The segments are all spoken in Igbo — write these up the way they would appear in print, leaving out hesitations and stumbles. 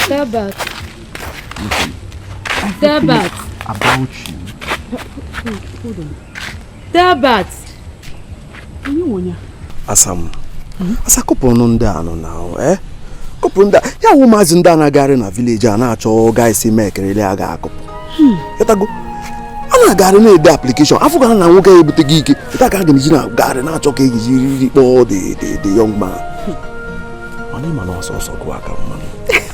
Dabat. Dabat. About you. Hold on. Dabat. Asam. Asa couple no nda no now, eh? Couple nda. Ya wo mazi nda na gari na village a na-achọ guys mekerele aga akụpụ. Etago. Ana gari na ede application. Afuga na nwoke ebute gị ike. Eta ka ga-eji na gari na-achọ ka ejiri kpọọ the young man. Oni man also go aka man.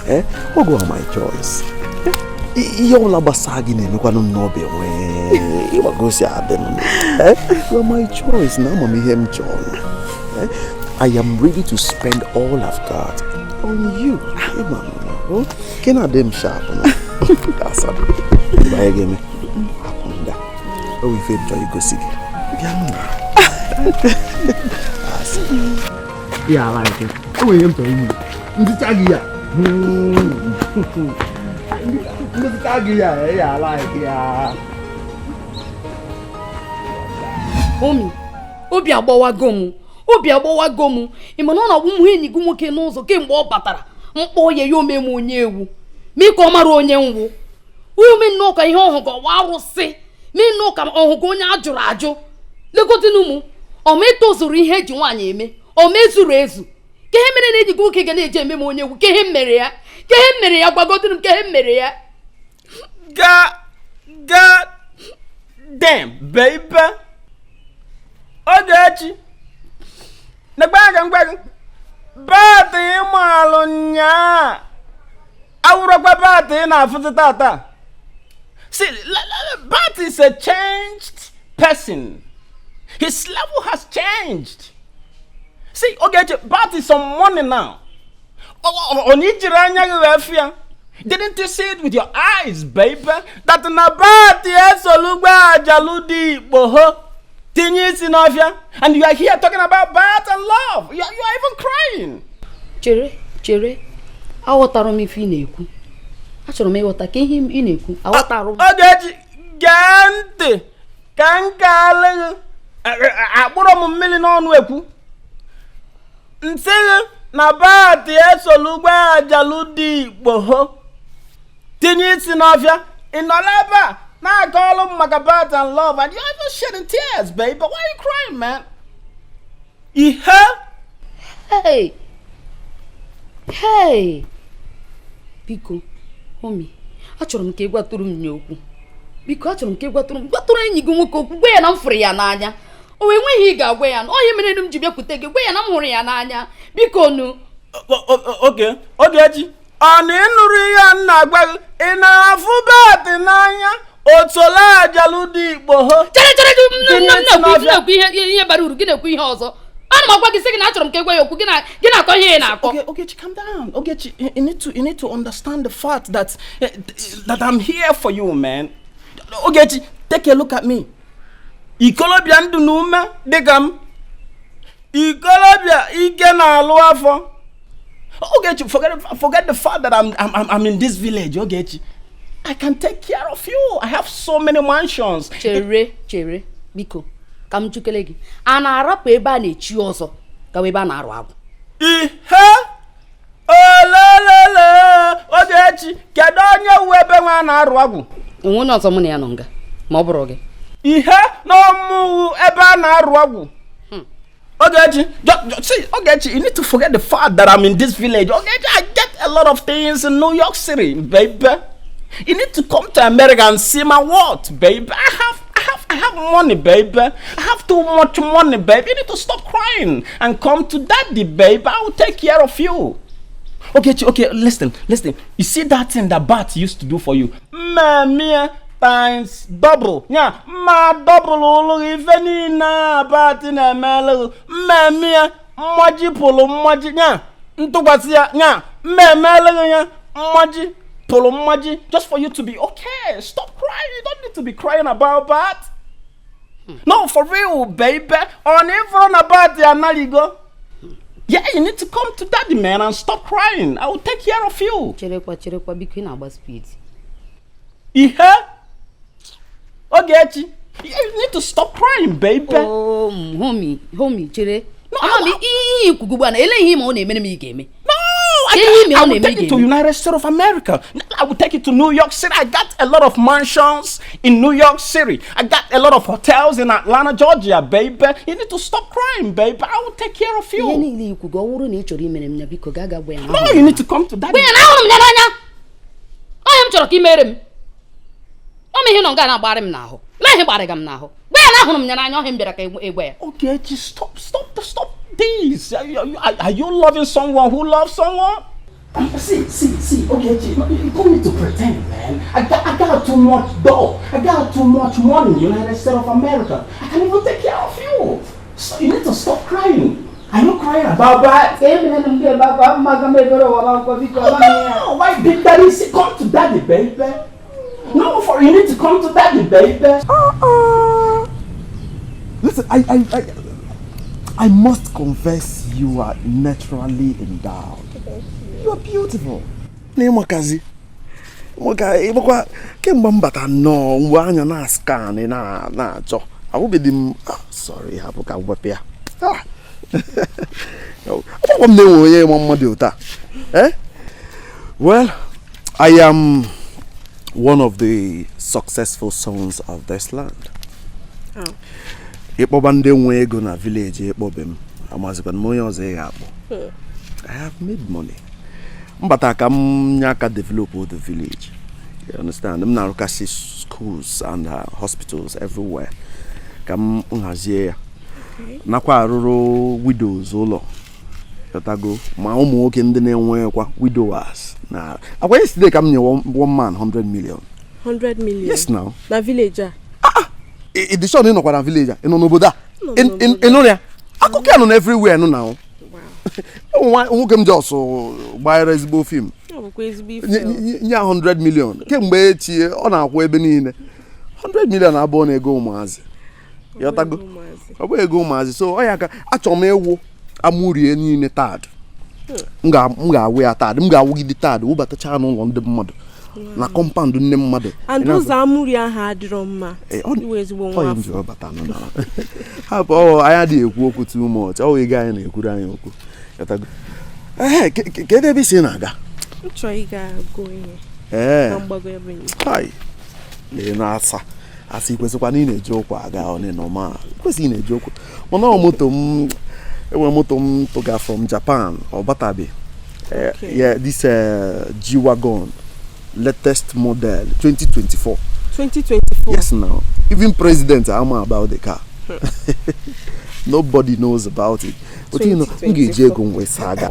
Eh? What go my choice? Ihe ọla gbasa gị na-emekwa n'obe nwe. Iwa go si adem. Eh? You my choice na mama ihe m chọrọ. I am ready to spend all I've got on you. Hey, man, can I dem sharp? That's all. Buy again. Akunda. Oh, we feel joy go see. Yeah, I like it. Oh, you tell me. Nditagia. Nditagia. Yeah, I like it. Omi, obi agbawago m. Obi agbawago m. Ị ma na ọ na-agwụ m enyi gị nwoke n'ụzọ kemgbe ọ batara. Mkpọ ya ome m onye ewu. Ma ị ka ọ mara onye nwụ. Ome nnọọ ka ihe ọhụ ka ọwa arụsị. Ma nnọọ ka ọhụ ka onye ajụrụ ajụ. Lekọtinu m. Ọ ma etozuru ihe eji nwaanyị eme. Ọ ma ezuru ezu. Ka ihe mere na eji gị nwoke ga na-eji eme m onye ewu. Ka ihe mere ya. Ka ihe mere ya gbagotinu m ka ihe mere ya. God damn, baby. Ogechi. Nagbaga. Bati malu nya. Awurokwa Bati na afuti tata. See, Bati is a changed person. His level has changed. See, Ogechi, Bati is some money now. Onijiranya gefia. Didn't you see it with your eyes, baby? That Nabati esolugba jaludi boho. And you are here talking about birth and love. You are even crying. Chere. Awotaro m ife ị na-ekwu. Achọrọ m ịghọta ka ihe ị na-ekwu. Awotaro. Ogechi, gante. Ka nkale. Akpụrụ m mmiri n'ọnụ ekwu. Nsị na Bati esolugba ajaludi igbo. Tinye isi n'ọfịa. Ịnọlaba. Now I call him Magabat and love, and you're even shedding tears, babe. But why are you crying, man? You heard? Hey. Biko, homie. Achọrọ m ka ịgwatụrụ m n'okwu. Biko, achọrọ m ka ịgwatụrụ enyi gị nwoke okwu. Gwa ya na m fụrụ ya n'anya. O enweghị ị ga-agwa ya na onye mere m ji bịakwute gị. Gwa ya na m hụrụ ya n'anya. Biko nu. Okay. Ogechi. Ọ ịnụrụ ya nna gwa gị. Ị na-afụ Bati n'anya. Otola jaludi igbo ho. Chere na-ekwu ihe bara uru gị na-ekwu ihe ọzọ. Ana m agwa gị sị gị na achọrọ m ka egwe ya okwu gị na-akọ ihe ị na-akọ. Ogechi, calm down. Ogechi, you need to understand the fact that I'm here for you, man. Ogechi, take a look at me. Ikolobia ndu n'ume dịka m. Ikolobia ike na-alụ afọ. Ogechi, forget the fact that I'm in this village, Ogechi. I can take care of you. I have so many mansions. Chere, biko. Ka m jukele gị. A na-arapụ ebe a na-echi ọzọ ka ebe a na-arụ agwụ. Ihe? Olololo. Ogechi, kedu onye wu ebe nwa na-arụ agwụ? Enwe onye ọzọ mụ na ya nọ nga ma ọ bụrụ gị. Ihe na ọmụ ebe a na-arụ agwụ. Ogechi, see, Ogechi, you need to forget the fact that I'm in this village. Ogechi, I get a lot of things in New York City, baby. You need to come to America and see my worth, baby. I have money, baby. I have too much money, baby. You need to stop crying and come to daddy, baby. I will take care of you. Okay, listen. You see that thing that Bat used to do for you? Mamia times double. Yeah, ma double even na Bat in a mele. Mamia maji polo maji nya. Ntugwasia nya. Memele nya maji. Just for you to be okay. Stop crying. You don't need to be crying about that. No, for real, baby. On everyone about the analigo. Yeah, you need to come to daddy, man, and stop crying. I will take care of you. Cherekwa, be queen about speed. Yeah? Ogechi, you need to stop crying, baby. Oh, homie, chere. No, I will take it to United States of America. I will take it to New York City. I got a lot of mansions in New York City. I got a lot of hotels in Atlanta, Georgia, baby. You need to stop crying, baby. I will take care of you. No, you need to come to daddy. Okay, just stop this. Are you loving someone who loves someone? See, okay, you don't need to pretend, man. I got too much dough. I got too much money in the United States of America. I can even take care of you. So you need to stop crying. Are you crying about that? No, why big daddy? See, come to daddy, baby. No, you need to come to daddy, baby. Listen, I must confess you are naturally endowed. You are beautiful. Nemakazi. Kemgbe mbata no mgbe anya na scan na acho. Awubedi sorry hapu ka wepia. Well, I am one of the successful sons of this land. Oh. Village I have made money. But I can develop the village. You understand? I'm now schools and hospitals everywhere. Come here. Nakwa rural widows olo. Yotago. My own working the name widowers. Now, I went today come near one man 100 million. 100 million. Yes, now. Na villager. It is not in a villager. In Onoboda. In Oria. I could get on everywhere now. Wow. Who can just buy a Resbo film? Yeah, 100 million. Came wait here on our web in 100 million. I born a go Maz. Yotago. Away go Maz. So I actually me Amuri in the tad. Mga we are tad. Mga we the tad. Who but the channel on the mud. Na compound name mother. And those Amuria had Roma. Always won't enjoy batano. How I had you walk too much. Oh, you guy in a good eye. Get a bit naga. Try going. Hi. Lenasa. I see was one in a joke. I got on a normal. Was in a joke. One motum toga from Japan or Batabi. Yeah, this G-Wagon. Latest model 2024. 2024. Yes, now even president I'm about the car. Nobody knows about it. But you know, we saga.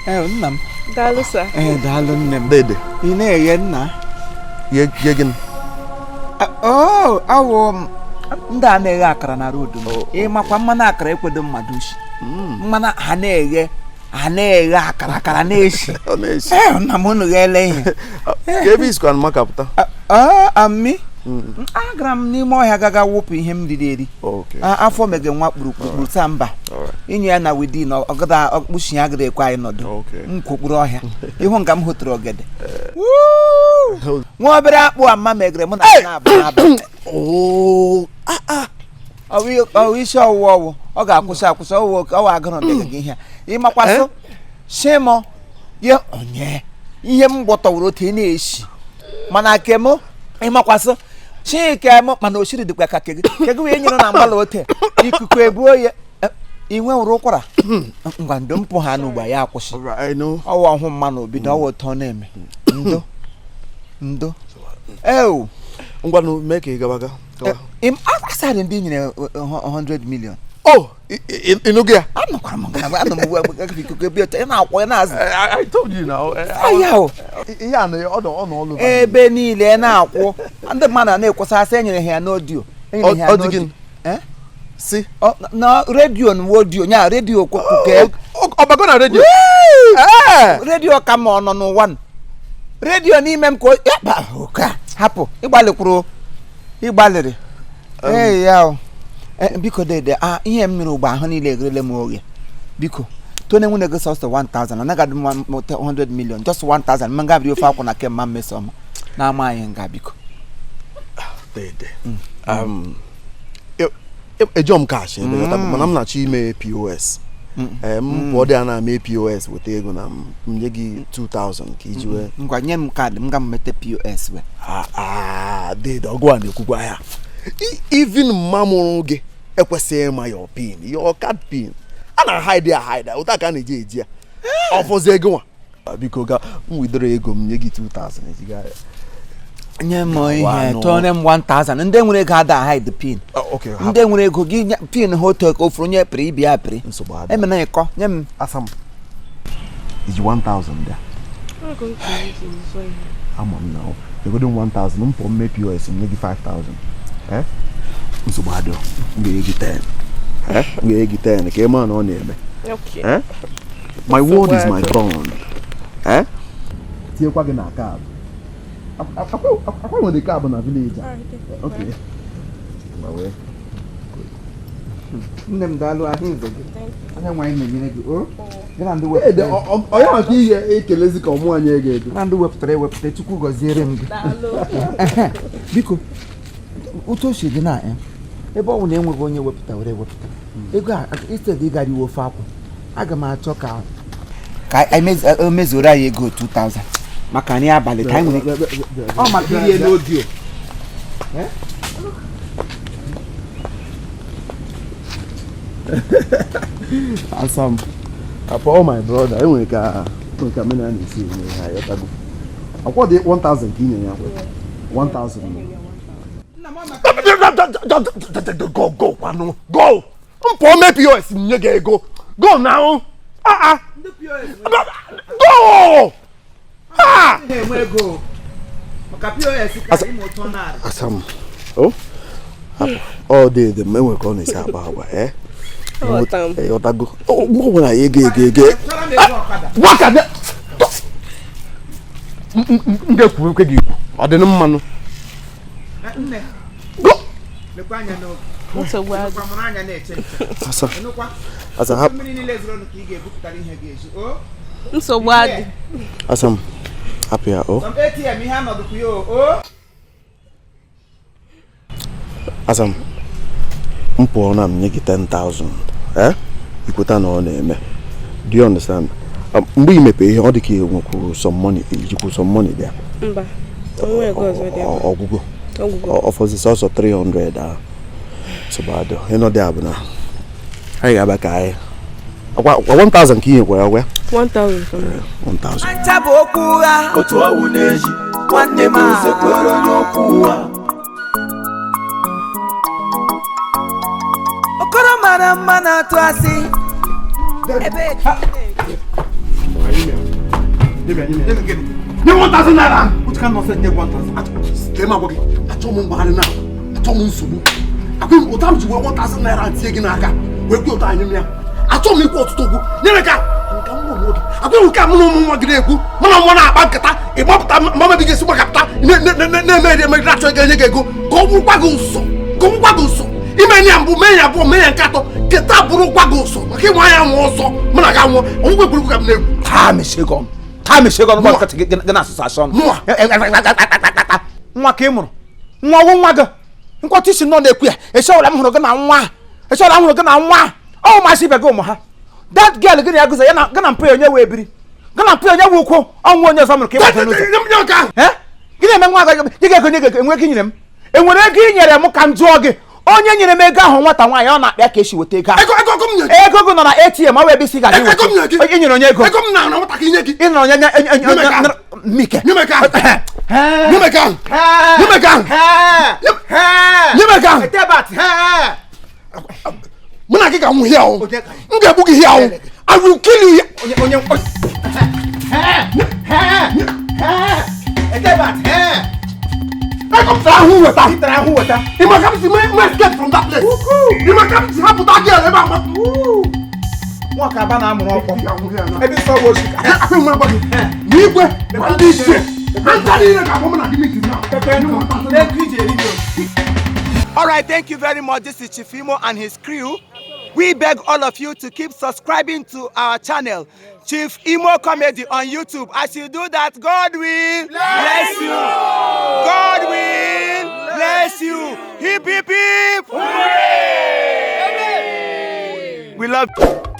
Nam. Dalusa. Dalun nem. Dede. Ine yen na. Yegen. Oh, awo. Nda na ega akara na road. E makwa mana akara ekwedo madushi. Mana hanege. Ane akara neshi. Namono gele. Kebi is kan makapta. Ami. Agram ni mo ya gaga wopi him dideri. Okay. Afọ mege nwa kpuru samba. Inyu ya na within ogada okpushi agre kwa inodo. Okay. Nkokpuru ohia. Ihu ngam hotro ogede. Woo! Nwa obere akpu amma megre mo na aba. Oh. Awi show wo. Oga akwusa wo agro de ge hia. Imakwaso shemo ye onye ihe mgbotowuro te na-eshi mana kemo imakwaso chike mo mana oshiri dikwa ka kege we nyiro na mbala ote ikuku ebuo ye inwe uru kwara ngwa ndo mpu ha na ugba ya akwushi I know owo hu mma na obi do wo to na eme ndo ngwa no make gabaga im asade ndi nyine 100 million. Oh, Inugia. I'm not coming. I told you now. Yeah, no, Benny, Lena, and the man I was saying here no deal. See? Oh, no, radio and word you. Yeah, radio. Oh, I'm gonna radio. Radio come on one. Radio and email call. Yeah, Hapo. Ibalere. Hey, yeah. Because they ihe mmiri ugba ahụ niile egrele m oge biko tone nwune go sost 1000 and I got 100 million just 1000 manga video fa kwuna ke ma mesom na ama anyị nga biko dede ejom cash mana m na chi ime POS Mpọ dị na ame POS weta ego na nye gị 2000 ka iji wee. Ngwa nye m kaadị m ga mete POS we. Dede ọgụ a na-ekwukwa ya. Even mma mụrụ gị ekwesịghị ịma your pin, your card pin. A na-hide ya hide, ụta ka a na-eji eji ya. Ọfọzi ego nwa. Biko ga m widoro ego m nye gị 2000 ejiga ya. Nye m ihe tone m 1000 ndị nwere ego ada hide pin. Ndị nwere ego gị pin hotel ka ofuru nye pri bịa pri. Emena ịkọ nye m asam. Iji 1000 there. I'm on now. You're going 1000. I'm for me POS. I'm giving 5000. Nsogbu I'm gonna give 10. I'm gonna give 10. Okay, man, on here. Okay. My word is my bond. See you na cab. I want the cab on a village. Okay. My way. Ndem dalu ahinzo. Anya wine me nyine go. Gana ndu wepụta. Onye maka ihe ekelezi ka ọmụ anyị ego. Gana ndu wepụta Chukwu goziere m gị. Biko. Uto shi dị na ebe ọ na enweghị onye wepụta were wepụta. Ego a instead ị gara iwe ofe akwụ. Aga m achọ ka emezuru anyị ego 2000 maka anyị abalị ka anyị nwere. Ọ maka ihe n'audio. Awesome. For my brother, I want to come in and see me. I want 1000 Kenya. 1000. Go. For me POS, go now. Go. Go. Awesome. Oh. All day the men will call this about Otago. Oh, what will I get? What can I didn't man. Go. What's a word? As a happy. Nsogbu. Asam. Happy. Asam. Mpo na mnye 10,000. Ikuta na ọ na-eme. Do you understand? Mgbe imepe ihe ọ dị ka enwekwu some money, ijikwu some money there. Mba. Onwe ego ọzọ dị. Ọgwụgwọ. Ọfọzi also 300 so bad. Eno dị abụ na. Anyị ga-aba ka anyị. Akwa 1000 ka ihe kwere ọgwa. 1000. 1000. Achabo okwu ha. Otu ọwụ na-eji. Nwanne m nzekwere onye okwu ha. Okoro mara mma na-atụ asị. Ebe Nye 1000 naira. What kind of thing 1000? Tema bogi. Atomo mbahari na. Atomo nsogbu. Akwem otam ji 1000 naira tie gi n'aka. We kwu otan anyim ya. Atomo ikwu otutogu. Nyere ka. Nka mmo mo. Akwem ka mmo mo gide ekwu. Mana mo na agba nkata. Igbapụta mama bi gesi gbakapụta. Na eme racho ga-enye gị ego. Ka ọ bụrụkwa gị ụsọ. Ka ọ bụrụkwa gị ụsọ. Ime nya mbụ mee ya abụọ mee ya nkatọ. Keta bụrụkwa gị ụsọ. Maka ịnwa ya nwa ọsọ. Mana ga nwa. Ọgwụgwọ ekwuru ka m na-ekwu. Ha meshego. Time is shaking about the association. Nwa ka ịmụrụ. Nwa wo nwa gị. Nkwata isi nọ na-ekwu ya. Eshawala m hụrụ gị na nwa. Eshawala m hụrụ gị na nwa. Ọ masị ibe gị ụmụ ha. That girl gị na-agụza ya na gị na mpe onye wee biri. Gị na mpe onye wee ukwu. Ọnwụ onye ọzọ mụrụ ka ịgbafe n'ụzọ. Gị na-eme nwa gị ga-ego nye gị enwe gị nyere m. Enwere ego ị nyere m ka m jụọ gị. Onye nyere m ego ahụ nwata nwaanyị ọ na-akpịa ka esi weta ego ahụ. Ego gị nọ na ATM ọ wee bisi ga gị weta. Onye nyere onye ego. Ego m na nwata ka inye gị. Ị nọ Mike. Nyemeka. Etebat. Muna gị ga-anwụ hịa ahụ. M ga-egbu gị hịa ahụ. I will kill you. Etebat. Come water. You must come to me escape from that place. You must come to help that girl. Walk about now, maybe so was I feel my body. All right, thank you very much. This is Chief Imo and his crew. We beg all of you to keep subscribing to our channel, Chief Imo Comedy on YouTube. As you do that, God will bless you. God will bless you. Hip, hip, hip. Hooray! We love you.